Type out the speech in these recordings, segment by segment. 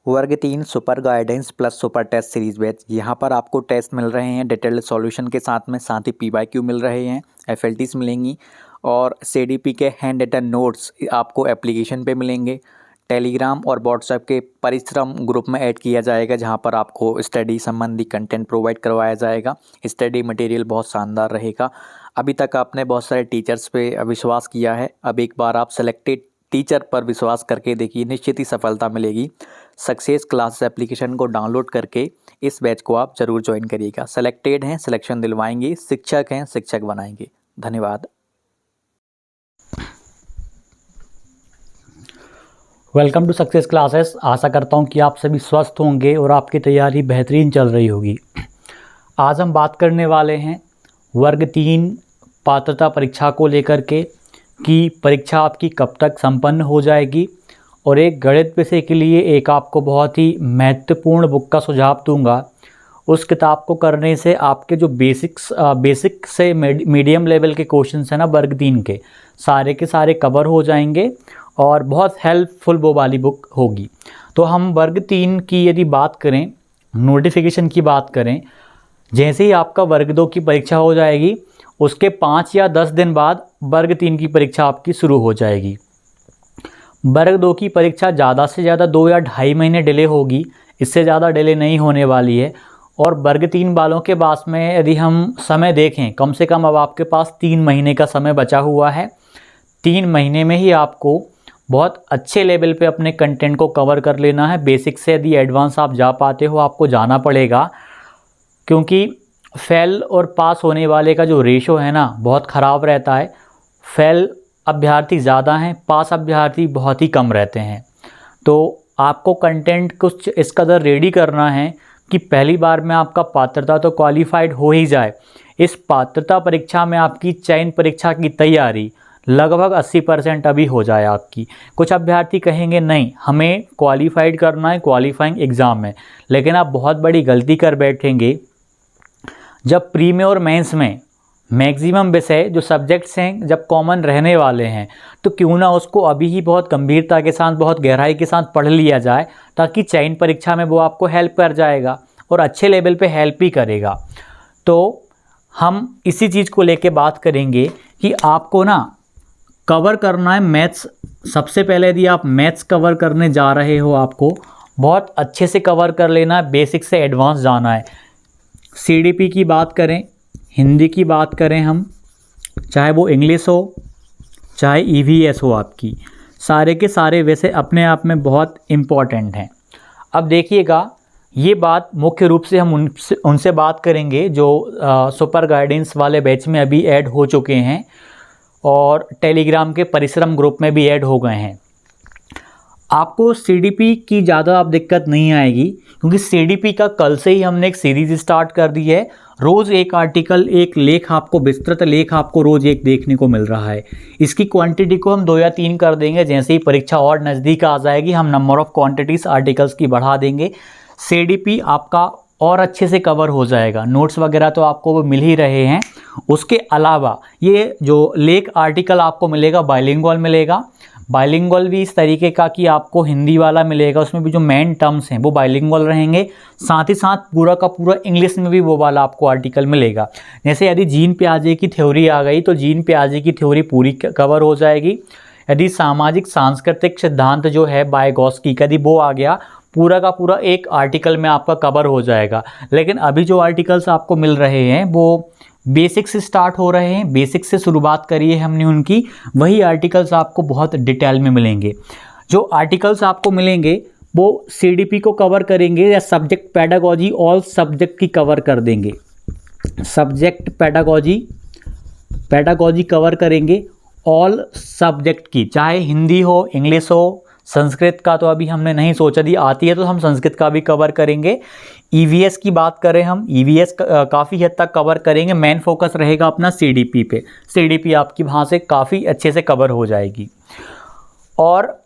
वर्ग 3 super guidance plus super test series batch. यहाँ पर आपको टेस्ट मिल रहे हैं डिटेल्ड सॉल्यूशन के साथ ही पीवाईक्यू मिल रहे हैं, एफएलटीज मिलेंगी और सीडीपी के हैंड रिटन नोट्स आपको एप्लीकेशन पे मिलेंगे। टेलीग्राम और व्हाट्सएप के परिश्रम ग्रुप में ऐड किया जाएगा, जहाँ पर आपको स्टडी संबंधी कंटेंट प्रोवाइड करवाया जाएगा। स्टडी मटेरियल बहुत शानदार रहेगा। अभी तक आपने बहुत सारे टीचर्स पे विश्वास किया है, अब एक बार आप सेलेक्टेड टीचर पर विश्वास करके देखिए, निश्चित ही सफलता मिलेगी। सक्सेस क्लासेस एप्लीकेशन को डाउनलोड करके इस बैच को आप जरूर ज्वाइन करिएगा। सेलेक्टेड हैं, सिलेक्शन दिलवाएंगे, शिक्षक हैं, शिक्षक बनाएंगे। धन्यवाद। Welcome to success classes. आशा करता हूं कि आप सभी स्वस्थ होंगे और आपकी तैयारी बेहतरीन चल रही होगी। आज हम बात करने वाले हैं वर्ग 3 पात्रता परीक्षा को लेकर के कि परीक्षा आपकी कब तक संपन्न हो जाएगी, और एक गणित विषय के लिए एक आपको बहुत ही महत्वपूर्ण बुक का सुझाव दूंगा। उस किताब को करने से आपके जो बेसिक से मीडियम लेवल के क्वेश्चंस हैं ना वर्ग 3 के सारे कवर हो जाएंगे और बहुत हेल्पफुल वो वाली बुक होगी। तो हम वर्ग 3 की यदि बात करें, नोटिफिकेशन की बात करें, जैसे ही आपका वर्ग 2 की परीक्षा हो जाएगी उसके 5 या 10 दिन बाद वर्ग 3 की परीक्षा आपकी शुरू हो जाएगी। वर्ग 2 की परीक्षा ज़्यादा से ज़्यादा 2 या 2.5 महीने डिले होगी, इससे ज़्यादा डिले नहीं होने वाली है। और वर्ग 3 वालों के पास में यदि हम समय देखें, कम से कम अब आपके पास 3 महीने का समय बचा हुआ है। 3 महीने में ही आपको बहुत अच्छे लेवल पे अपने कंटेंट को कवर कर लेना है। बेसिक से यदि एडवांस आप जा पाते हो, आपको जाना पड़ेगा, क्योंकि फेल और पास होने वाले का जो रेशो है ना बहुत ख़राब रहता है। फेल अभ्यर्थी ज़्यादा हैं, पास अभ्यर्थी बहुत ही कम रहते हैं। तो आपको कंटेंट कुछ इस कदर रेडी करना है कि पहली बार में आपका पात्रता तो क्वालिफाइड हो ही जाए। इस पात्रता परीक्षा में आपकी चयन परीक्षा की तैयारी लगभग 80% अभी हो जाए आपकी। कुछ अभ्यर्थी कहेंगे नहीं हमें क्वालिफाइड करना है, क्वालिफाइंग एग्ज़ाम है, लेकिन आप बहुत बड़ी गलती कर बैठेंगे। जब प्री में और मेंस में मैक्सिमम विषय जो सब्जेक्ट्स हैं जब कॉमन रहने वाले हैं, तो क्यों ना उसको अभी ही बहुत गंभीरता के साथ, बहुत गहराई के साथ पढ़ लिया जाए, ताकि चयन परीक्षा में वो आपको हेल्प कर जाएगा और अच्छे लेवल पे हेल्प ही करेगा। तो हम इसी चीज़ को लेके बात करेंगे कि आपको ना कवर करना है मैथ्स। सबसे पहले यदि आप मैथ्स कवर करने जा रहे हो, आपको बहुत अच्छे से कवर कर लेना है, बेसिक से एडवांस जाना है। सीडीपी की बात करें, हिंदी की बात करें हम, चाहे वो इंग्लिश हो चाहे ईवीएस हो, आपकी सारे के सारे वैसे अपने आप में बहुत इम्पॉर्टेंट हैं। अब देखिएगा, ये बात मुख्य रूप से हम उनसे बात करेंगे जो सुपर गाइडेंस वाले बैच में अभी ऐड हो चुके हैं और टेलीग्राम के परिश्रम ग्रुप में भी ऐड हो गए हैं। आपको सीडीपी की ज़्यादा अब दिक्कत नहीं आएगी, क्योंकि सीडीपी का कल से ही हमने एक सीरीज़ स्टार्ट कर दी है। रोज़ एक आर्टिकल, एक लेख आपको, विस्तृत लेख आपको रोज़ एक देखने को मिल रहा है। इसकी क्वांटिटी को हम 2 या 3 कर देंगे। जैसे ही परीक्षा और नज़दीक आ जाएगी, हम नंबर ऑफ़ क्वांटिटीज़ आर्टिकल्स की बढ़ा देंगे। सीडीपी आपका और अच्छे से कवर हो जाएगा। नोट्स वगैरह तो आपको वो मिल ही रहे हैं। उसके अलावा ये जो लेख आर्टिकल आपको मिलेगा बाइलिंगुअल मिलेगा। बाइलिंगुअल भी इस तरीके का कि आपको हिंदी वाला मिलेगा, उसमें भी जो मेन टर्म्स हैं वो बाइलिंगुअल रहेंगे। साथ ही साथ पूरा का पूरा इंग्लिश में भी वो वाला आपको आर्टिकल मिलेगा। जैसे यदि जीन पियाजे की थ्योरी आ गई तो जीन पियाजे की थ्योरी पूरी कवर हो जाएगी। यदि सामाजिक सांस्कृतिक सिद्धांत जो है वाइगोत्स्की का, यदि वो आ गया, पूरा का पूरा एक आर्टिकल में आपका कवर हो जाएगा। लेकिन अभी जो आर्टिकल्स आपको मिल रहे हैं वो बेसिक से स्टार्ट हो रहे हैं, बेसिक से शुरुआत करी है हमने उनकी। वही आर्टिकल्स आपको बहुत डिटेल में मिलेंगे। जो आर्टिकल्स आपको मिलेंगे वो सीडीपी को कवर करेंगे या सब्जेक्ट पेडागोजी ऑल सब्जेक्ट की कवर कर देंगे। सब्जेक्ट पेडागोजी कवर करेंगे ऑल सब्जेक्ट की, चाहे हिंदी हो, इंग्लिश हो, संस्कृत का तो अभी हमने नहीं सोचा, दी आती है तो हम संस्कृत का भी कवर करेंगे। ईवीएस की बात करें हम, ईवीएस काफ़ी हद तक कवर करेंगे। मेन फोकस रहेगा अपना सीडीपी पे। सीडीपी आपकी वहाँ से काफ़ी अच्छे से कवर हो जाएगी। और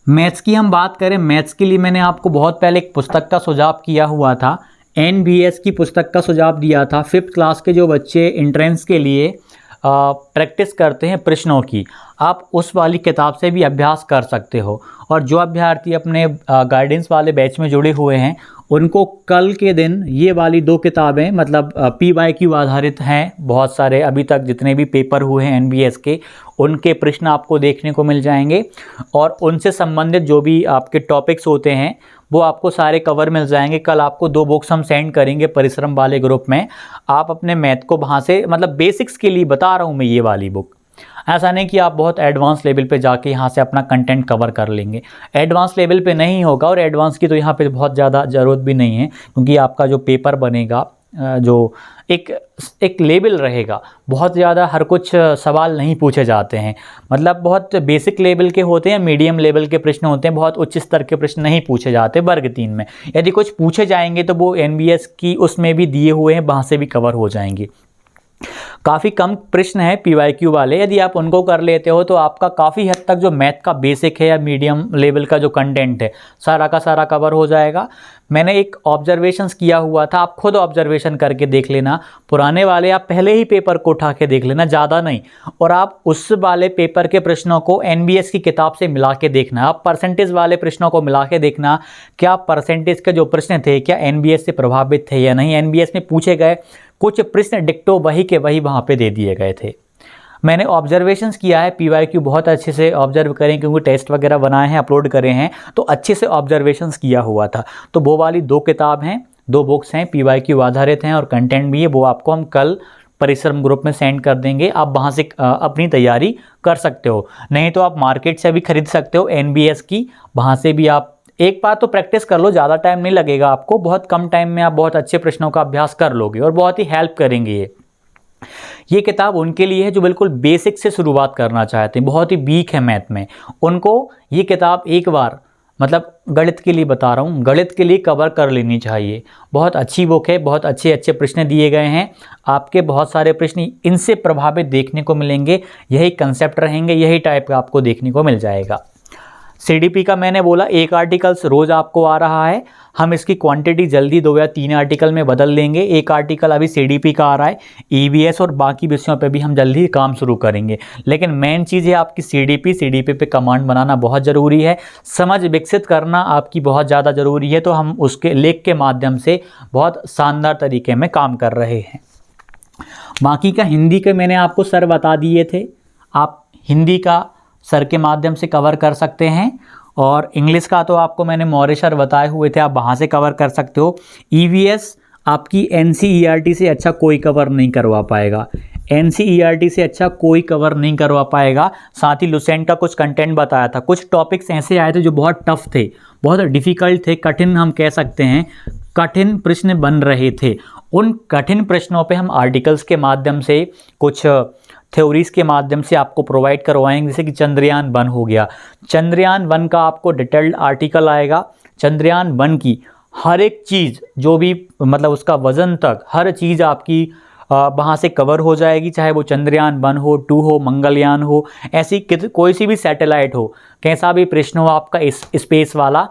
मैथ्स की हम बात करें, मैथ्स के लिए मैंने आपको बहुत पहले एक पुस्तक का सुझाव किया हुआ था, एनबीएस की पुस्तक का सुझाव दिया था। 5th क्लास के जो बच्चे एंट्रेंस के लिए प्रैक्टिस करते हैं प्रश्नों की, आप उस वाली किताब से भी अभ्यास कर सकते हो। और जो अभ्यर्थी अपने गाइडेंस वाले बैच में जुड़े हुए हैं उनको कल के दिन ये वाली 2 किताबें मतलब PYQ आधारित हैं, बहुत सारे अभी तक जितने भी पेपर हुए हैं NBS के उनके प्रश्न आपको देखने को मिल जाएंगे और उनसे संबंधित जो भी आपके टॉपिक्स होते हैं वो आपको सारे कवर मिल जाएंगे। कल आपको 2 बुक्स हम सेंड करेंगे परिश्रम वाले ग्रुप में, आप अपने मैथ को वहाँ से मतलब बेसिक्स के लिए बता रहा हूँ मैं ये वाली बुक, ऐसा नहीं कि आप बहुत एडवांस लेवल पे जाके यहाँ से अपना कंटेंट कवर कर लेंगे, एडवांस लेवल पे नहीं होगा और एडवांस की तो यहाँ पे बहुत ज़्यादा ज़रूरत भी नहीं है क्योंकि आपका जो पेपर बनेगा जो एक लेवल रहेगा, बहुत ज़्यादा हर कुछ सवाल नहीं पूछे जाते हैं, मतलब बहुत बेसिक लेवल के होते हैं, मीडियम लेवल के प्रश्न होते हैं, बहुत उच्च स्तर के प्रश्न नहीं पूछे जाते वर्ग 3 में। यदि कुछ पूछे जाएंगे तो वो NBS की उसमें भी दिए हुए हैं, वहाँ से भी कवर हो जाएंगे। काफ़ी कम प्रश्न है PYQ वाले, यदि आप उनको कर लेते हो तो आपका काफ़ी हद तक जो मैथ का बेसिक है या मीडियम लेवल का जो कंटेंट है सारा का सारा कवर हो जाएगा। मैंने एक ऑब्जर्वेशंस किया हुआ था, आप खुद ऑब्जर्वेशन करके देख लेना, पुराने वाले आप पहले ही पेपर को उठा के देख लेना, ज़्यादा नहीं, और आप उस वाले पेपर के प्रश्नों को NBS की किताब से मिला के देखना, आप परसेंटेज वाले प्रश्नों को मिला के देखना, क्या परसेंटेज के जो प्रश्न थे क्या NBS से प्रभावित थे या नहीं। NBS में पूछे गए कुछ प्रश्न डिक्टो वही के वही वहाँ पे दे दिए गए थे। मैंने ऑब्जर्वेशंस किया है, PYQ बहुत अच्छे से ऑब्जर्व करें क्योंकि टेस्ट वगैरह बनाए हैं, अपलोड करे हैं, तो अच्छे से ऑब्जर्वेशंस किया हुआ था। तो वो वाली 2 किताब हैं, 2 बुक्स हैं, PYQ आधारित हैं और कंटेंट भी है, वो आपको हम कल परिश्रम ग्रुप में सेंड कर देंगे, आप वहाँ से अपनी तैयारी कर सकते हो। नहीं तो आप मार्केट से भी खरीद सकते हो NBS की, वहाँ से भी आप एक बार तो प्रैक्टिस कर लो, ज़्यादा टाइम नहीं लगेगा आपको, बहुत कम टाइम में आप बहुत अच्छे प्रश्नों का अभ्यास कर लोगे और बहुत ही हेल्प करेंगे ये किताब उनके लिए है जो बिल्कुल बेसिक से शुरुआत करना चाहते हैं, बहुत ही वीक है मैथ में, उनको ये किताब एक बार मतलब गणित के लिए बता रहा हूँ, गणित के लिए कवर कर लेनी चाहिए। बहुत अच्छी बुक है, बहुत अच्छे अच्छे प्रश्न दिए गए हैं, आपके बहुत सारे प्रश्न इनसे प्रभावित देखने को मिलेंगे, यही कंसेप्ट रहेंगे, यही टाइप का आपको देखने को मिल जाएगा। CDP का मैंने बोला 1 आर्टिकल्स रोज़ आपको आ रहा है, हम इसकी क्वांटिटी जल्दी 2 या 3 आर्टिकल में बदल लेंगे। 1 आर्टिकल अभी CDP का आ रहा है, EVS और बाकी विषयों पे भी हम जल्दी काम शुरू करेंगे, लेकिन मेन चीज़ है आपकी CDP पे कमांड बनाना बहुत ज़रूरी है, समझ विकसित करना आपकी बहुत ज़्यादा ज़रूरी है, तो हम उसके लेख के माध्यम से बहुत शानदार तरीके में काम कर रहे हैं। बाकी का हिंदी के मैंने आपको सर बता दिए थे, आप हिंदी का सर के माध्यम से कवर कर सकते हैं और इंग्लिश का तो आपको मैंने मौर्य सर बताए हुए थे, आप वहाँ से कवर कर सकते हो। EVS आपकी NCERT से अच्छा कोई कवर नहीं करवा पाएगा, NCERT से अच्छा कोई कवर नहीं करवा पाएगा। साथ ही लुसेंट का कुछ कंटेंट बताया था, कुछ टॉपिक्स ऐसे आए थे जो बहुत टफ थे, बहुत डिफ़िकल्ट थे, कठिन हम कह सकते हैं, कठिन प्रश्न बन रहे थे। उन कठिन प्रश्नों पे हम आर्टिकल्स के माध्यम से कुछ थ्योरीज के माध्यम से आपको प्रोवाइड करवाएंगे, जैसे कि चंद्रयान 1 हो गया, चंद्रयान 1 का आपको डिटेल्ड आर्टिकल आएगा, चंद्रयान 1 की हर एक चीज़ जो भी मतलब उसका वज़न तक हर चीज़ आपकी वहाँ से कवर हो जाएगी, चाहे वो चंद्रयान 1 हो, 2 हो, मंगलयान हो, ऐसी कोई सी भी सैटेलाइट हो, कैसा भी प्रश्न हो आपका स्पेस वाला,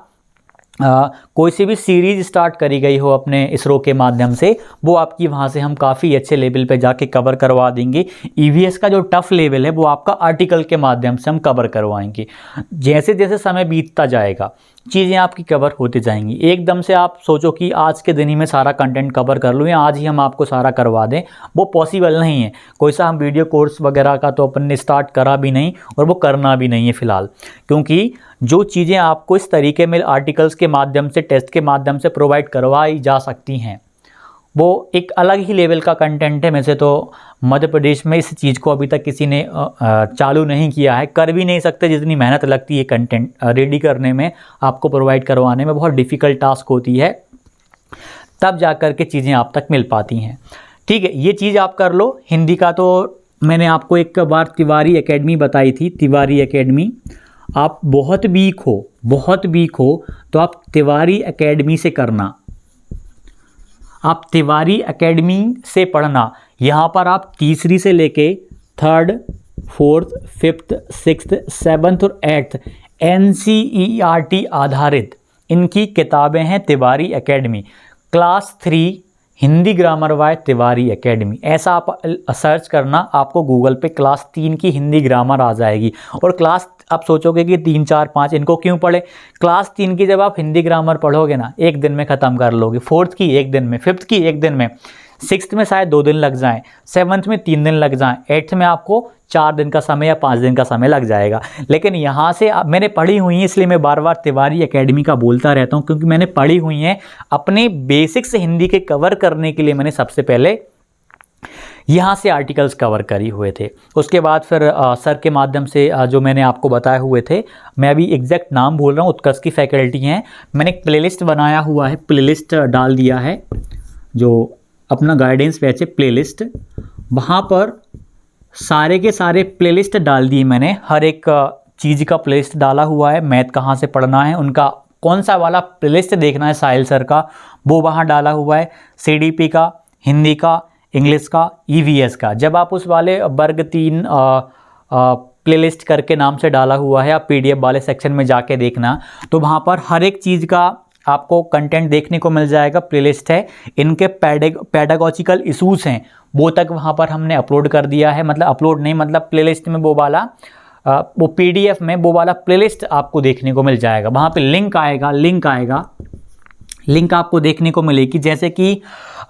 कोई सी भी सीरीज स्टार्ट करी गई हो अपने इसरो के माध्यम से, वो आपकी वहाँ से हम काफ़ी अच्छे लेवल पे जाके कवर करवा देंगे। EVS का जो टफ लेवल है वो आपका आर्टिकल के माध्यम से हम कवर करवाएंगे। जैसे जैसे समय बीतता जाएगा चीज़ें आपकी कवर होती जाएंगी, एकदम से आप सोचो कि आज के दिन ही में सारा कंटेंट कवर कर लूँ या आज ही हम आपको सारा करवा दें, वो पॉसिबल नहीं है। कोई सा हम वीडियो कोर्स वगैरह का तो अपन ने स्टार्ट करा भी नहीं और वो करना भी नहीं है फ़िलहाल, क्योंकि जो चीज़ें आपको इस तरीके में आर्टिकल्स के माध्यम से, टेस्ट के माध्यम से प्रोवाइड करवाई जा सकती हैं, वो एक अलग ही लेवल का कंटेंट है। वैसे तो मध्य प्रदेश में इस चीज़ को अभी तक किसी ने चालू नहीं किया है, कर भी नहीं सकते, जितनी मेहनत लगती है कंटेंट रेडी करने में, आपको प्रोवाइड करवाने में बहुत डिफ़िकल्ट टास्क होती है, तब जा कर के चीज़ें आप तक मिल पाती हैं। ठीक है, ये चीज़ आप कर लो। हिंदी का तो मैंने आपको एक बार तिवारी एकेडमी बताई थी, तिवारी एकेडमी, आप बहुत वीक हो तो आप तिवारी एकेडमी से करना, आप तिवारी एकेडमी से पढ़ना। यहाँ पर आप तीसरी से लेके 3rd, 4th, 5th, 6th, 7th और 8th NCERT आधारित इनकी किताबें हैं Tiwari academy. Class 3 Hindi grammar bye Tiwari academy, ऐसा आप सर्च करना, आपको गूगल पे क्लास 3 की हिंदी ग्रामर आ जाएगी। और क्लास, आप सोचोगे कि 3, 4, 5 इनको क्यों पढ़े, क्लास 3 की जब आप हिंदी ग्रामर पढ़ोगे ना, एक दिन में ख़त्म कर लोगे, 4th की एक दिन में, 5th की एक दिन में, 6th में शायद 2 दिन लग जाएं, 7th में 3 दिन लग जाएं, 8th में आपको 4 दिन का समय या 5 दिन का समय लग जाएगा। लेकिन यहाँ से मैंने पढ़ी हुई है, इसलिए मैं बार बार तिवारी एकेडमी का बोलता रहता हूँ, क्योंकि मैंने पढ़ी हुई हैं। अपने बेसिक्स हिंदी के कवर करने के लिए मैंने सबसे पहले यहाँ से आर्टिकल्स कवर करे हुए थे। उसके बाद फिर सर के माध्यम से जो मैंने आपको बताए हुए थे, मैं अभी एग्जैक्ट नाम भूल रहा हूँ, उत्कर्ष की फैकल्टी हैं, मैंने एक प्लेलिस्ट बनाया हुआ है, प्लेलिस्ट डाल दिया है, जो अपना गाइडेंस बैच है प्लेलिस्ट, वहाँ पर सारे के सारे प्लेलिस्ट डाल दिए मैंने, हर एक चीज़ का प्लेलिस्ट डाला हुआ है। मैथ कहाँ से पढ़ना है, उनका कौन सा वाला प्लेलिस्ट देखना है साहिल सर का, वो वहाँ डाला हुआ है। CDP का, हिंदी का, इंग्लिश का, EVS का, जब आप उस वाले वर्ग 3 प्लेलिस्ट करके नाम से डाला हुआ है, आप PDF वाले सेक्शन में जाके देखना, तो वहाँ पर हर एक चीज़ का आपको कंटेंट देखने को मिल जाएगा। प्लेलिस्ट है, इनके पैडागॉजिकल इशूज़ हैं वो तक वहाँ पर हमने अपलोड कर दिया है, मतलब अपलोड नहीं, मतलब प्लेलिस्ट में वो वाला वो PDF में वो वाला प्लेलिस्ट आपको देखने को मिल जाएगा। वहाँ पे लिंक आएगा, लिंक आपको देखने को मिलेगी, जैसे कि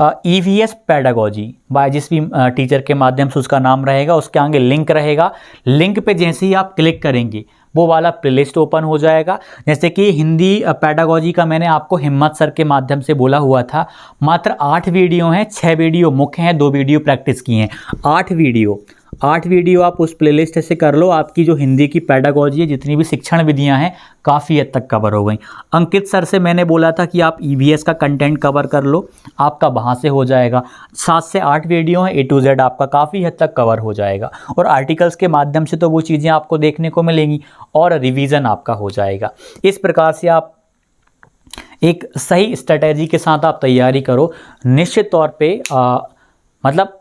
EVS पैडागॉजी बाय जिस भी टीचर के माध्यम से उसका नाम रहेगा, उसके आगे लिंक रहेगा। लिंक पे जैसे ही आप क्लिक करेंगे वो वाला प्लेलिस्ट ओपन हो जाएगा। जैसे कि हिंदी पैडागॉजी का मैंने आपको हिम्मत सर के माध्यम से बोला हुआ था, मात्र 8 वीडियो हैं, 6 वीडियो मुख्य हैं, 2 वीडियो प्रैक्टिस की हैं। 8 वीडियो आप उस प्लेलिस्ट से कर लो, आपकी जो हिंदी की पैडागॉजी है, जितनी भी शिक्षण विधियां हैं, काफ़ी हद तक कवर हो गई। अंकित सर से मैंने बोला था कि आप EVS का कंटेंट कवर कर लो, आपका वहाँ से हो जाएगा। 7 से 8 वीडियो हैं, A to Z आपका काफ़ी हद तक कवर हो जाएगा। और आर्टिकल्स के माध्यम से तो वो चीज़ें आपको देखने को मिलेंगी और रिवीजन आपका हो जाएगा। इस प्रकार से आप एक सही स्ट्रेटजी के साथ आप तैयारी करो, निश्चित तौर पे मतलब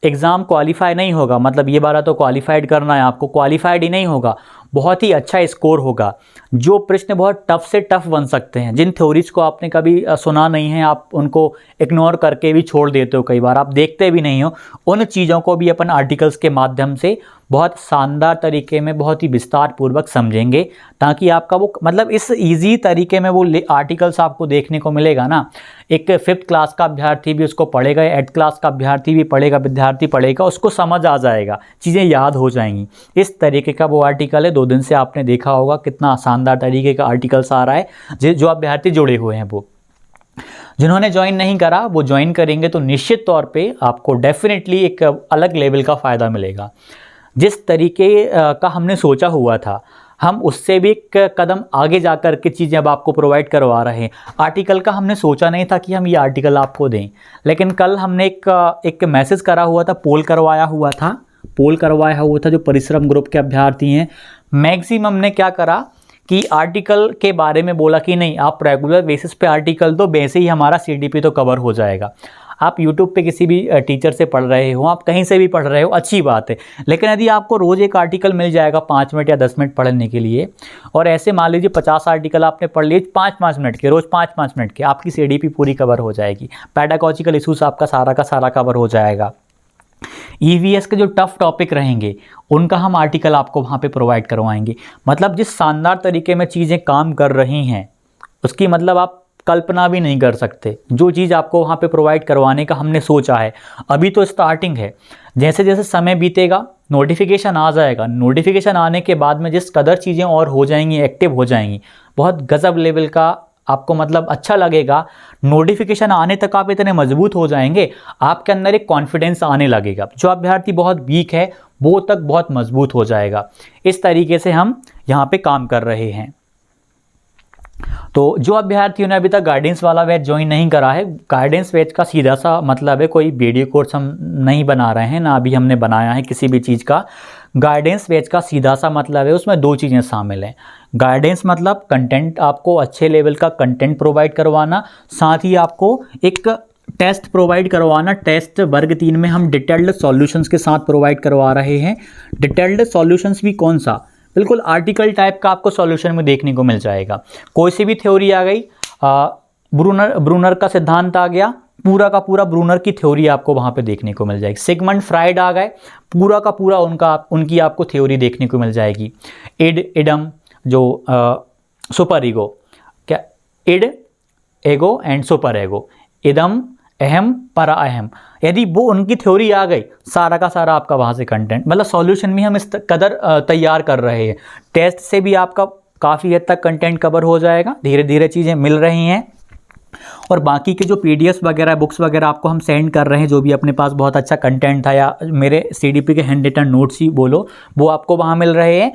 एग्ज़ाम क्वालिफाई नहीं होगा, मतलब ये बार तो क्वालिफाइड करना है आपको, क्वालिफाइड ही नहीं होगा, बहुत ही अच्छा स्कोर होगा। जो प्रश्न बहुत टफ से टफ बन सकते हैं, जिन थ्योरीज को आपने कभी सुना नहीं है, आप उनको इग्नोर करके भी छोड़ देते हो, कई बार आप देखते भी नहीं हो, उन चीज़ों को भी अपन आर्टिकल्स के माध्यम से बहुत शानदार तरीके में, बहुत ही विस्तार पूर्वक समझेंगे, ताकि आपका वो मतलब इस इजी तरीके में वो आर्टिकल्स आपको देखने को मिलेगा ना। एक 5th क्लास का अभ्यर्थी भी उसको पढ़ेगा, 8th क्लास का अभ्यर्थी भी पढ़ेगा, विद्यार्थी पढ़ेगा, उसको समझ आ जाएगा, चीज़ें याद हो जाएंगी। इस तरीके का वो आर्टिकल है। 2 दिन से आपने देखा होगा कितना शानदार तरीके का आर्टिकल्स आ रहा है। जो अभ्यर्थी जुड़े हुए हैं, वो जिन्होंने ज्वाइन नहीं करा वो ज्वाइन करेंगे तो निश्चित तौर पे आपको डेफिनेटली एक अलग लेवल का फ़ायदा मिलेगा। जिस तरीके का हमने सोचा हुआ था, हम उससे भी एक कदम आगे जा कर के चीज़ें अब आपको प्रोवाइड करवा रहे हैं। आर्टिकल का हमने सोचा नहीं था कि हम ये आर्टिकल आपको दें, लेकिन कल हमने एक मैसेज करा हुआ था, पोल करवाया हुआ था जो परिश्रम ग्रुप के अभ्यर्थी हैं। मैक्सिमम ने क्या करा कि आर्टिकल के बारे में बोला कि नहीं, आप रेगुलर बेसिस पे आर्टिकल दो, वैसे ही हमारा CDP तो कवर हो जाएगा। आप YouTube पे किसी भी टीचर से पढ़ रहे हो, आप कहीं से भी पढ़ रहे हो, अच्छी बात है, लेकिन यदि आपको रोज़ एक आर्टिकल मिल जाएगा 5 मिनट या 10 मिनट पढ़ने के लिए, और ऐसे मान लीजिए 50 आर्टिकल आपने पढ़ लिए 5-5 मिनट के, रोज़ 5-5 मिनट के, आपकी CDP पूरी कवर हो जाएगी। पैडागॉजिकल इशूज़ आपका सारा का सारा कवर हो जाएगा। EVS के जो टफ टॉपिक रहेंगे उनका हम आर्टिकल आपको वहाँ पे प्रोवाइड करवाएंगे। मतलब जिस शानदार तरीके में चीज़ें काम कर रही हैं, उसकी मतलब आप कल्पना भी नहीं कर सकते। जो चीज़ आपको वहाँ पे प्रोवाइड करवाने का हमने सोचा है, अभी तो स्टार्टिंग है, जैसे जैसे समय बीतेगा नोटिफिकेशन आ जाएगा, नोटिफिकेशन आने के बाद में जिस कदर चीज़ें और हो जाएंगी, एक्टिव हो जाएंगी, बहुत गजब लेवल का आपको मतलब अच्छा लगेगा। नोटिफिकेशन आने तक आप इतने मजबूत हो जाएंगे, आपके अंदर एक कॉन्फिडेंस आने लगेगा। जो अभ्यर्थी बहुत वीक है वो तक बहुत मजबूत हो जाएगा। इस तरीके से हम यहाँ पे काम कर रहे हैं। तो जो अभ्यर्थियों ने अभी तक गाइडेंस वाला बैच ज्वाइन नहीं करा है, गाइडेंस बैच का सीधा सा मतलब है, कोई वीडियो कोर्स हम नहीं बना रहे हैं, ना अभी हमने बनाया है किसी भी चीज़ का। गाइडेंस बैच का सीधा सा मतलब है, उसमें 2 चीज़ें शामिल हैं। गाइडेंस मतलब कंटेंट, आपको अच्छे लेवल का कंटेंट प्रोवाइड करवाना, साथ ही आपको एक टेस्ट प्रोवाइड करवाना। टेस्ट वर्ग 3 में हम डिटेल्ड सॉल्यूशंस के साथ प्रोवाइड करवा रहे हैं। डिटेल्ड सॉल्यूशंस भी कौन सा, बिल्कुल आर्टिकल टाइप का आपको सॉल्यूशन में देखने को मिल जाएगा। कोई सी भी थ्योरी आ गई, ब्रूनर का सिद्धांत आ गया, पूरा का पूरा ब्रूनर की थ्योरी आपको वहाँ पे देखने को मिल जाएगी। सिगमंड फ्राइड आ गए, पूरा का पूरा उनकी आपको थ्योरी देखने को मिल जाएगी। इड, इडम, जो सुपर ईगो, क्या इड, एगो एंड सुपर एगो, इदम, अहम, परा अहम, यदि वो उनकी थ्योरी आ गई, सारा का सारा आपका वहाँ से कंटेंट, मतलब सॉल्यूशन भी हम इस कदर तैयार कर रहे हैं। टेस्ट से भी आपका काफ़ी हद तक कंटेंट कवर हो जाएगा, धीरे धीरे चीज़ें मिल रही हैं। और बाकी के जो पीडीएफ वगैरह, बुक्स वगैरह आपको हम सेंड कर रहे हैं, जो भी अपने पास बहुत अच्छा कंटेंट था, या मेरे सीडीपी के हैंड रिटन नोट्स ही बोलो, वो आपको वहाँ मिल रहे हैं।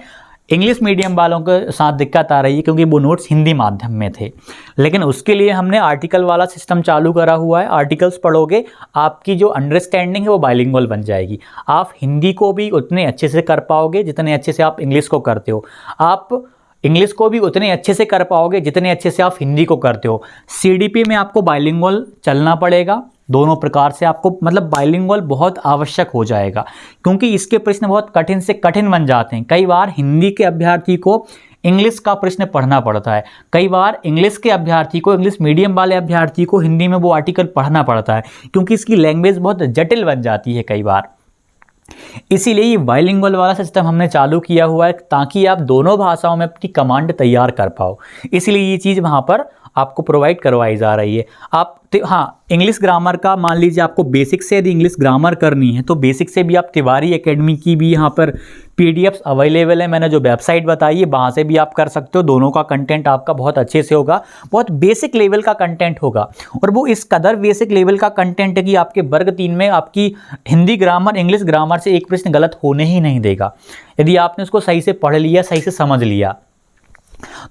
इंग्लिश मीडियम वालों के साथ दिक्कत आ रही है क्योंकि वो नोट्स हिंदी माध्यम में थे, लेकिन उसके लिए हमने आर्टिकल वाला सिस्टम चालू करा हुआ है। आर्टिकल्स पढ़ोगे, आपकी जो अंडरस्टैंडिंग है वो बाइलिंगुअल बन जाएगी। आप हिंदी को भी उतने अच्छे से कर पाओगे जितने अच्छे से आप इंग्लिश को करते हो। आप इंग्लिश को भी उतने अच्छे से कर पाओगे जितने अच्छे से आप हिंदी को करते हो। सीडीपी में आपको बाइलिंगुअल चलना पड़ेगा, दोनों प्रकार से आपको, मतलब बाइलिंगुअल बहुत आवश्यक हो जाएगा, क्योंकि इसके प्रश्न बहुत कठिन से कठिन बन जाते हैं। कई बार हिंदी के अभ्यर्थी को इंग्लिश का प्रश्न पढ़ना पड़ता है, कई बार इंग्लिश के अभ्यर्थी को, इंग्लिश मीडियम वाले अभ्यर्थी को हिंदी में वो आर्टिकल पढ़ना पड़ता है, क्योंकि इसकी लैंग्वेज बहुत जटिल बन जाती है कई बार। इसीलिए ये बाइलिंगुअल वाला सिस्टम हमने चालू किया हुआ है, ताकि आप दोनों भाषाओं में अपनी कमांड तैयार कर पाओ। इसलिए ये चीज़ वहाँ पर आपको प्रोवाइड करवाई जा रही है। आप हाँ, इंग्लिश ग्रामर का मान लीजिए आपको बेसिक से यदि इंग्लिश ग्रामर करनी है, तो बेसिक से भी आप तिवारी एकेडमी की भी यहाँ पर पीडीएफ्स अवेलेबल है। मैंने जो वेबसाइट बताई है वहाँ से भी आप कर सकते हो। दोनों का कंटेंट आपका बहुत अच्छे से होगा, बहुत बेसिक लेवल का कंटेंट होगा, और वो इस कदर बेसिक लेवल का कंटेंट है कि आपके वर्ग 3 में आपकी हिंदी ग्रामर, इंग्लिश ग्रामर से एक प्रश्न गलत होने ही नहीं देगा। यदि आपने उसको सही से पढ़ लिया, सही से समझ लिया,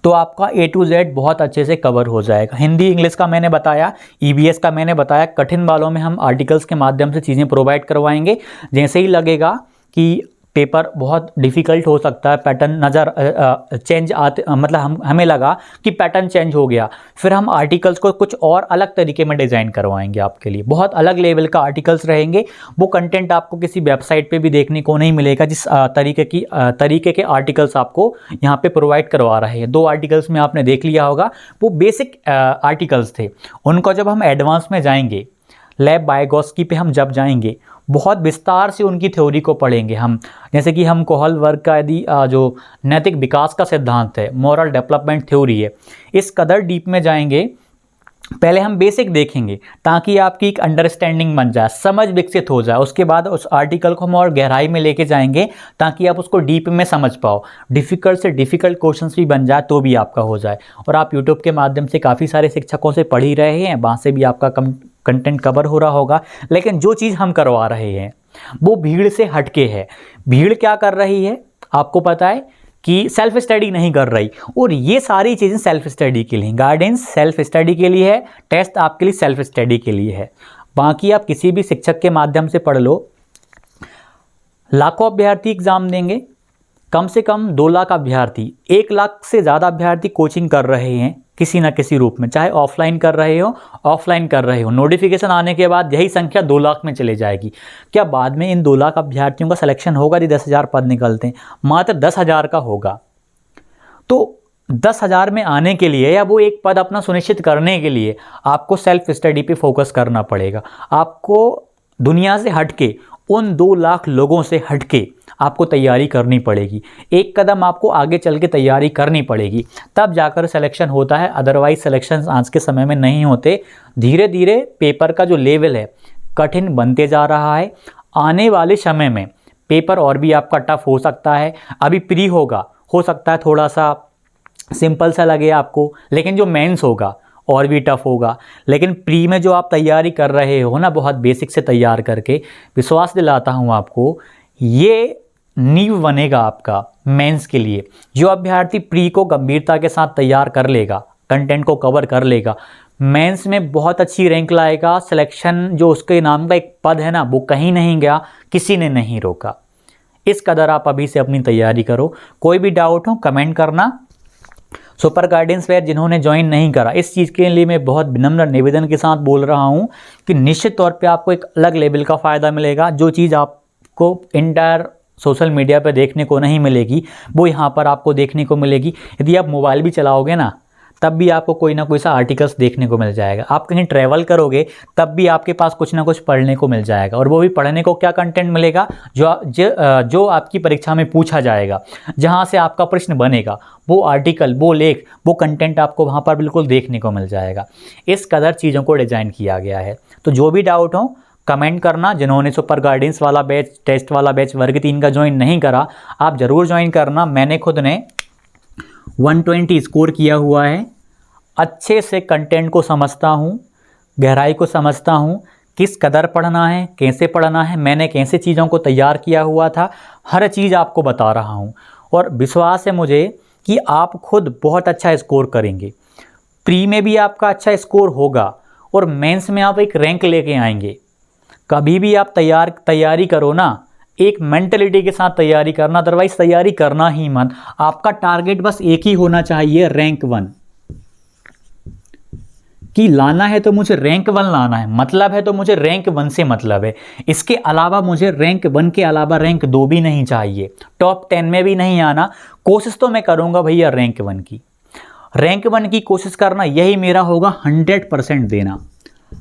तो आपका A to Z बहुत अच्छे से कवर हो जाएगा। हिंदी इंग्लिश का मैंने बताया, EVS का मैंने बताया। कठिन वालों में हम आर्टिकल्स के माध्यम से चीज़ें प्रोवाइड करवाएंगे। जैसे ही लगेगा कि पेपर बहुत डिफ़िकल्ट हो सकता है, पैटर्न नज़र चेंज आते, मतलब हमें लगा कि पैटर्न चेंज हो गया, फिर हम आर्टिकल्स को कुछ और अलग तरीके में डिज़ाइन करवाएंगे आपके लिए। बहुत अलग लेवल का आर्टिकल्स रहेंगे, वो कंटेंट आपको किसी वेबसाइट पे भी देखने को नहीं मिलेगा। जिस तरीके के आर्टिकल्स आपको यहाँ पे प्रोवाइड करवा रहे हैं। 2 आर्टिकल्स में आपने देख लिया होगा, वो बेसिक आर्टिकल्स थे। उनको जब हम एडवांस में जाएंगे, लैब बायोगॉस्की पे हम जब जाएंगे, बहुत विस्तार से उनकी थ्योरी को पढ़ेंगे हम। जैसे कि हम कोहल वर्ग का यदि जो नैतिक विकास का सिद्धांत है, मॉरल डेवलपमेंट थ्योरी है, इस कदर डीप में जाएंगे। पहले हम बेसिक देखेंगे ताकि आपकी एक अंडरस्टैंडिंग बन जाए, समझ विकसित हो जाए। उसके बाद उस आर्टिकल को हम और गहराई में लेके जाएंगे ताकि आप उसको डीप में समझ पाओ। डिफ़िकल्ट से डिफ़िकल्ट क्वेश्चंस भी बन जाए तो भी आपका हो जाए। और आप यूट्यूब के माध्यम से काफ़ी सारे शिक्षकों से पढ़ ही रहे हैं, वहाँ से भी आपका कंटेंट कवर हो रहा होगा। लेकिन जो चीज़ हम करवा रहे हैं वो भीड़ से हटके है। भीड़ क्या कर रही है आपको पता है कि सेल्फ स्टडी नहीं कर रही, और ये सारी चीज़ें सेल्फ स्टडी के लिए, गाइडेंस सेल्फ स्टडी के लिए है, टेस्ट आपके लिए सेल्फ स्टडी के लिए है। बाकी आप किसी भी शिक्षक के माध्यम से पढ़ लो। लाखों अभ्यर्थी एग्ज़ाम देंगे, कम से कम 2 लाख अभ्यर्थी, 1 लाख से ज़्यादा अभ्यर्थी कोचिंग कर रहे हैं किसी न किसी रूप में, चाहे ऑफलाइन कर रहे हो, ऑफलाइन कर रहे हो। नोटिफिकेशन आने के बाद यही संख्या 2 लाख में चले जाएगी। क्या बाद में इन 2 लाख अभ्यर्थियों का सिलेक्शन होगा? यदि 10,000 पद निकलते हैं, मात्र 10,000 का होगा। तो 10,000 में आने के लिए, या वो एक पद अपना सुनिश्चित करने के लिए, आपको सेल्फ स्टडी पे फोकस करना पड़ेगा। आपको दुनिया से हटके, उन 2 लाख लोगों से हटके आपको तैयारी करनी पड़ेगी। एक कदम आपको आगे चल के तैयारी करनी पड़ेगी, तब जाकर सिलेक्शन होता है। अदरवाइज सिलेक्शन आज के समय में नहीं होते। धीरे धीरे पेपर का जो लेवल है कठिन बनते जा रहा है। आने वाले समय में पेपर और भी आपका टफ हो सकता है। अभी प्री होगा, हो सकता है थोड़ा सा सिंपल सा लगे आपको, लेकिन जो मेंस होगा और भी टफ होगा। लेकिन प्री में जो आप तैयारी कर रहे हो ना, बहुत बेसिक से तैयार करके, विश्वास दिलाता हूँ आपको, ये नींव बनेगा आपका मेंस के लिए। जो अभ्यर्थी प्री को गंभीरता के साथ तैयार कर लेगा, कंटेंट को कवर कर लेगा, मेंस में बहुत अच्छी रैंक लाएगा। सिलेक्शन जो उसके नाम का एक पद है ना, वो कहीं नहीं गया, किसी ने नहीं रोका। इस कदर आप अभी से अपनी तैयारी करो। कोई भी डाउट हो कमेंट करना। सुपर गाइडेंस बैच जिन्होंने ज्वाइन नहीं करा, इस चीज़ के लिए मैं बहुत विनम्र निवेदन के साथ बोल रहा हूँ कि निश्चित तौर पे आपको एक अलग लेवल का फ़ायदा मिलेगा। जो चीज़ आपको इंटायर सोशल मीडिया पे देखने को नहीं मिलेगी, वो यहाँ पर आपको देखने को मिलेगी। यदि आप मोबाइल भी चलाओगे ना, तब भी आपको कोई ना कोई सा आर्टिकल्स देखने को मिल जाएगा। आप कहीं ट्रैवल करोगे तब भी आपके पास कुछ ना कुछ पढ़ने को मिल जाएगा, और वो भी पढ़ने को क्या कंटेंट मिलेगा, जो आपकी परीक्षा में पूछा जाएगा, जहाँ से आपका प्रश्न बनेगा, वो आर्टिकल, वो लेख, वो कंटेंट आपको वहाँ पर बिल्कुल देखने को मिल जाएगा। इस कदर चीज़ों को डिज़ाइन किया गया है। तो जो भी डाउट हो कमेंट करना। जिन्होंने सुपर गाइडेंस वाला बैच, टेस्ट वाला बैच वर्ग 3 का ज्वाइन नहीं करा, आप ज़रूर ज्वाइन करना। मैंने खुद ने 120 स्कोर किया हुआ है। अच्छे से कंटेंट को समझता हूँ, गहराई को समझता हूँ, किस कदर पढ़ना है, कैसे पढ़ना है, मैंने कैसे चीज़ों को तैयार किया हुआ था, हर चीज़ आपको बता रहा हूँ। और विश्वास है मुझे कि आप खुद बहुत अच्छा स्कोर करेंगे। प्री में भी आपका अच्छा स्कोर होगा और मेंस में आप एक रैंक लेके आएंगे। कभी भी आप तैयारी करो ना, एक मेंटलिटी के साथ तैयारी करना, अदरवाइज तैयारी करना ही मत। आपका टारगेट बस एक ही होना चाहिए, रैंक 1 कि लाना है तो मुझे रैंक 1 लाना है, मतलब है तो मुझे रैंक 1 से मतलब है। इसके अलावा मुझे रैंक 1 के अलावा रैंक 2 भी नहीं चाहिए, टॉप 10 में भी नहीं आना। कोशिश तो मैं करूंगा भैया रैंक 1 की, रैंक 1 की कोशिश करना, यही मेरा होगा। 100% देना,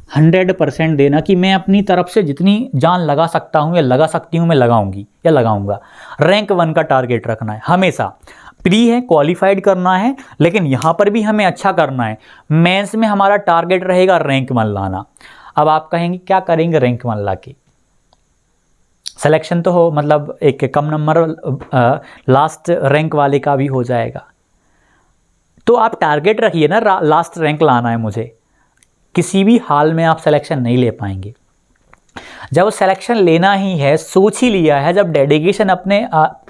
100% देना कि मैं अपनी तरफ से जितनी जान लगा सकता हूँ या लगा सकती हूँ मैं लगाऊंगी या लगाऊंगा। रैंक 1 का टारगेट रखना है हमेशा। प्री है, क्वालिफाइड करना है, लेकिन यहाँ पर भी हमें अच्छा करना है। मेंस में हमारा टारगेट रहेगा रैंक 1 लाना। अब आप कहेंगे क्या करेंगे रैंक 1 लाके? सिलेक्शन तो हो, मतलब एक कम नंबर लास्ट रैंक वाले का भी हो जाएगा। तो आप टारगेट रखिए ना, लास्ट रैंक लाना है मुझे। किसी भी हाल में आप सिलेक्शन नहीं ले पाएंगे। जब सिलेक्शन लेना ही है, सोच ही लिया है, जब डेडिकेशन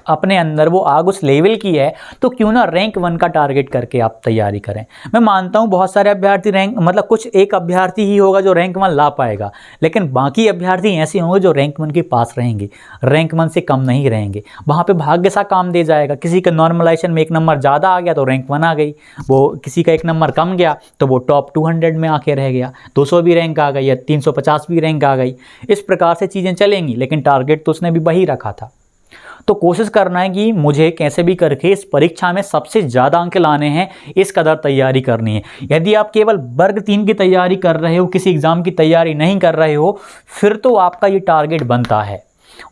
अपने अंदर वो आग उस लेवल की है, तो क्यों ना रैंक 1 का टारगेट करके आप तैयारी करें। मैं मानता हूँ बहुत सारे अभ्यर्थी मतलब कुछ एक अभ्यर्थी ही होगा जो रैंक 1 ला पाएगा, लेकिन बाकी अभ्यर्थी ऐसे होंगे जो रैंक 1 के पास रहेंगे, रैंक 1 से कम नहीं रहेंगे। वहाँ पे भाग्य सा काम दे जाएगा। किसी का नॉर्मलाइजेशन में 1 नंबर ज़्यादा आ गया तो रैंक 1 आ गई, वो किसी का 1 नंबर कम गया तो वो टॉप 200 में आके रह गया, 200 भी रैंक आ गई या 350 भी रैंक आ गई। इस प्रकार से चीज़ें चलेंगी, लेकिन टारगेट तो उसने भी वही रखा था। तो कोशिश करना है कि मुझे कैसे भी करके इस परीक्षा में सबसे ज़्यादा अंक लाने हैं, इस कदर तैयारी करनी है। यदि आप केवल वर्ग 3 की तैयारी कर रहे हो, किसी एग्ज़ाम की तैयारी नहीं कर रहे हो, फिर तो आपका ये टारगेट बनता है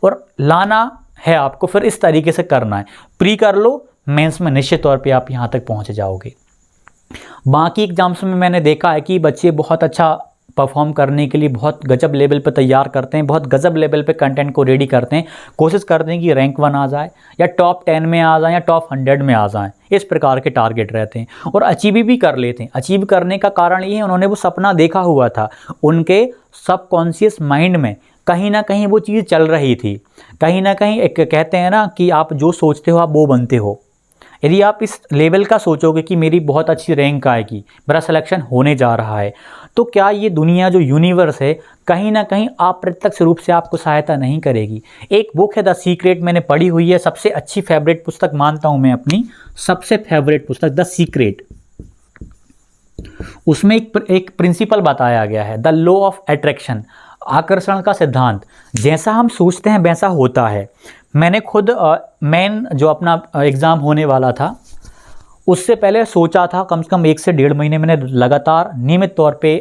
और लाना है आपको, फिर इस तरीके से करना है। प्री कर लो, मेंस में निश्चित तौर पे आप यहाँ तक पहुँच जाओगे। बाकी एग्जाम्स में मैंने देखा है कि बच्चे बहुत अच्छा परफॉर्म करने के लिए बहुत गजब लेवल पे तैयार करते हैं, बहुत गजब लेवल पे कंटेंट को रेडी करते हैं, कोशिश करते हैं कि रैंक 1 आ जाए या टॉप 10 में आ जाए या टॉप 100 में आ जाए। इस प्रकार के टारगेट रहते हैं और अचीव भी कर लेते हैं। अचीव करने का कारण ये है, उन्होंने वो सपना देखा हुआ था, उनके सबकॉन्शियस माइंड में कहीं ना कहीं वो चीज़ चल रही थी। कहीं ना कहीं एक कहते हैं ना कि आप जो सोचते हो आप वो बनते हो। यदि आप इस लेवल का सोचोगे कि मेरी बहुत अच्छी रैंक आएगी, मेरा सिलेक्शन होने जा रहा है, तो क्या ये दुनिया जो यूनिवर्स है कहीं ना कहीं अप्रत्यक्ष रूप से आपको सहायता नहीं करेगी। एक बुक है द सीक्रेट, मैंने पढ़ी हुई है, सबसे अच्छी फेवरेट पुस्तक मानता हूँ मैं अपनी, सबसे फेवरेट पुस्तक द सीक्रेट। उसमें एक प्रिंसिपल बताया गया है, द लॉ ऑफ अट्रैक्शन, आकर्षण का सिद्धांत। जैसा हम सोचते हैं वैसा होता है। मैंने खुद मेन जो अपना एग्ज़ाम होने वाला था उससे पहले सोचा था, कम से कम 1 से 1.5 महीने मैंने लगातार नियमित तौर पे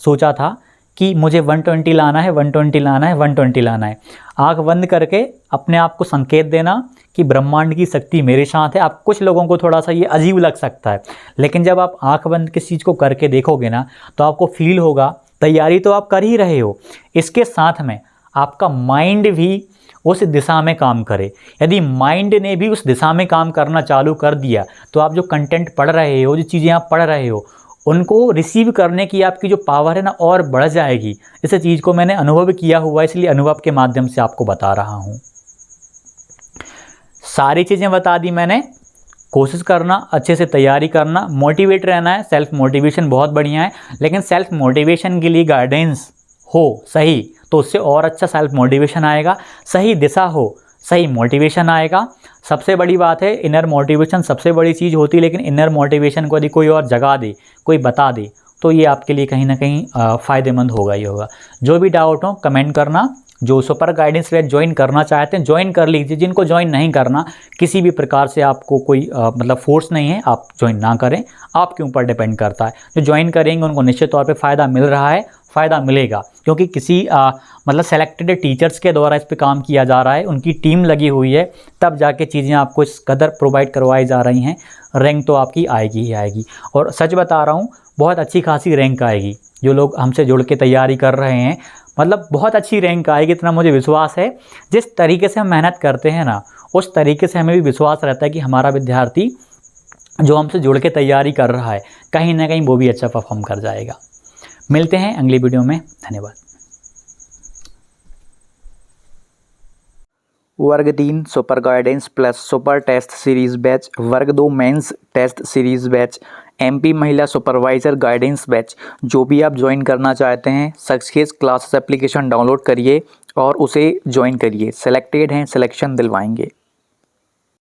सोचा था कि मुझे 120 लाना है, 120 लाना है, 120 लाना है। आँख बंद करके अपने आप को संकेत देना कि ब्रह्मांड की शक्ति मेरे साथ है। आप कुछ लोगों को थोड़ा सा ये अजीब लग सकता है, लेकिन जब आप आँख बंद किसी चीज़ को करके देखोगे ना तो आपको फील होगा। तैयारी तो आप कर ही रहे हो, इसके साथ में आपका माइंड भी उस दिशा में काम करे। यदि माइंड ने भी उस दिशा में काम करना चालू कर दिया तो आप जो कंटेंट पढ़ रहे हो, जो चीज़ें आप पढ़ रहे हो, उनको रिसीव करने की आपकी जो पावर है ना और बढ़ जाएगी। इस चीज़ को मैंने अनुभव किया हुआ, इसलिए अनुभव के माध्यम से आपको बता रहा हूँ। सारी चीज़ें बता दी मैंने। कोशिश करना, अच्छे से तैयारी करना, मोटिवेट रहना है। सेल्फ मोटिवेशन बहुत बढ़िया है, लेकिन सेल्फ मोटिवेशन के लिए गाइडेंस हो सही तो उससे और अच्छा सेल्फ मोटिवेशन आएगा। सही दिशा हो, सही मोटिवेशन आएगा। सबसे बड़ी बात है, इनर मोटिवेशन सबसे बड़ी चीज़ होती है, लेकिन इनर मोटिवेशन को यदि कोई और जगा दे, कोई बता दे, तो ये आपके लिए कहीं ना कहीं फ़ायदेमंद होगा ही होगा। जो भी डाउट हो कमेंट करना, जो सुपर गाइडेंस बैच ज्वाइन करना चाहते हैं ज्वाइन कर लीजिए, जिनको ज्वाइन नहीं करना किसी भी प्रकार से आपको कोई मतलब फोर्स नहीं है, आप ज्वाइन ना करें, आपके ऊपर डिपेंड करता है। जो ज्वाइन करेंगे उनको निश्चित तौर पे फ़ायदा मिल रहा है, फ़ायदा मिलेगा, क्योंकि किसी मतलब सेलेक्टेड टीचर्स के द्वारा इस पे काम किया जा रहा है, उनकी टीम लगी हुई है, तब जाके चीज़ें आपको इस कदर प्रोवाइड करवाई जा रही हैं। रैंक तो आपकी आएगी ही आएगी, और सच बता रहा हूँ बहुत अच्छी खासी रैंक आएगी। जो लोग हमसे जुड़ के तैयारी कर रहे हैं मतलब बहुत अच्छी रैंक आएगी, इतना मुझे विश्वास है। जिस तरीके से हम मेहनत करते हैं ना, उस तरीके से हमें भी विश्वास रहता है कि हमारा विद्यार्थी जो हमसे जुड़ के तैयारी कर रहा है कहीं ना कहीं वो भी अच्छा परफॉर्म कर जाएगा। मिलते हैं अगली वीडियो में, धन्यवाद। वर्ग 3 super guidance plus super test series batch, वर्ग 2 mains test series batch, MP महिला सुपरवाइज़र गाइडेंस बैच, जो भी आप ज्वाइन करना चाहते हैं सक्सेस क्लासेस एप्लीकेशन डाउनलोड करिए और उसे ज्वाइन करिए। सेलेक्टेड हैं, सिलेक्शन दिलवाएंगे।